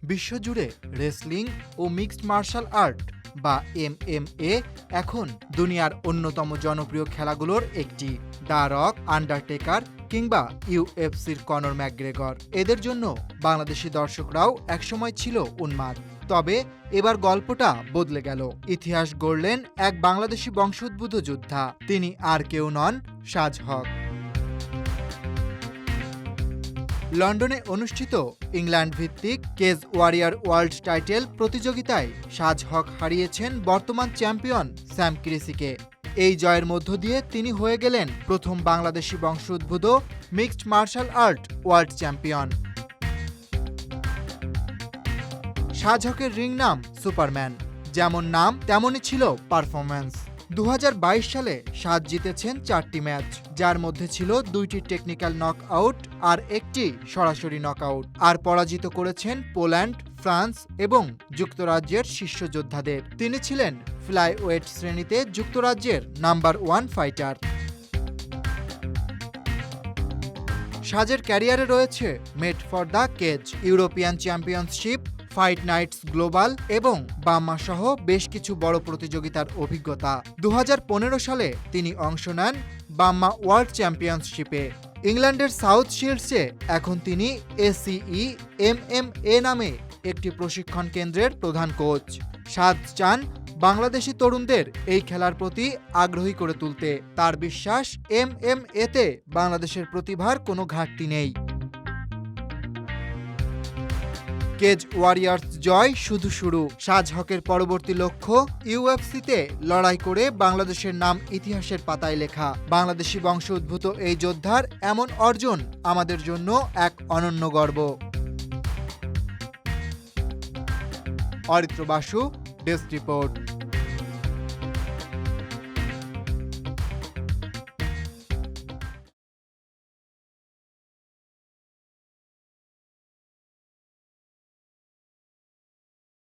বিশ্বজুড়ে রেসলিং ও mixed martial art বা MMA এখন দুনিয়ার অন্যতম জনপ্রিয় খেলাগুলোর একটি। দ্য রক, আন্ডারটেকার কিংবা ইউএফসির কনর ম্যাকগ্রেগর, এদের জন্য বাংলাদেশি দর্শকরাও একসময় ছিল উন্মাদ। তবে এবার গল্পটা বদলে গেল। ইতিহাস গড়লেন এক বাংলাদেশি বংশোদ্ভূত যোদ্ধা। তিনি আর কেউ নন, সাজ হক। লন্ডনে অনুষ্ঠিত ইংল্যান্ড ভিত্তিক কেজ ওয়ারিয়র ওয়ার্ল্ড টাইটেল প্রতিযোগিতায় সাজ হক হারিয়েছেন বর্তমান চ্যাম্পিয়ন স্যাম ক্রিসিকে। এই জয়ের মধ্য দিয়ে তিনি হয়ে গেলেন প্রথম বাংলাদেশি বংশোদ্ভূত mixed martial art world champion. Saj হকের রিং নাম সুপারম্যান। যেমন নাম তেমনই ছিল পারফরম্যান্স। 2022 সালে সাজ জিতেছেন 4টি ম্যাচ, যার মধ্যে ছিল 2টি টেকনিক্যাল নকআউট আর একটি সরাসরি নকআউট। আর পরাজিত করেছেন পোল্যান্ড, ফ্রান্স এবং যুক্তরাজ্যের শীর্ষ যোদ্ধাদের। তিনি ছিলেন ফ্লাইওয়েট শ্রেণীতে যুক্তরাজ্যের নাম্বার 1 ফাইটার। সাজের ক্যারিয়ারে রয়েছে made for the cage, European championship, fight nights global এবং বাম্মা সহ বেশ কিছু বড় প্রতিযোগিতার অভিজ্ঞতা। 2015 সালে তিনি অংশ নেন বাম্মা ওয়ার্ল্ড চ্যাম্পিয়নশিপে। ইংল্যান্ডের সাউথ শিল্ডসে এখন তিনি ACE MMA নামে একটি প্রশিক্ষণ কেন্দ্রের প্রধান কোচ। সাজ চান বাংলাদেশি তরুণদের এই খেলার প্রতি আগ্রহী করে তুলতে। তার বিশ্বাস MMA-তে বাংলাদেশের প্রতিভার কোনো ঘাটতি নেই। কেজ ওয়ারিয়র্স জয় শুধু শুরু। সাজ হকের পরবর্তী লক্ষ্য ইউএফসিতে লড়াই করে বাংলাদেশের নাম ইতিহাসের পাতায় লেখা। বাংলাদেশি বংশোদ্ভূত এই যোদ্ধার এমন অর্জন আমাদের জন্য এক অনন্য গর্ব। Aritra Basu, desk report.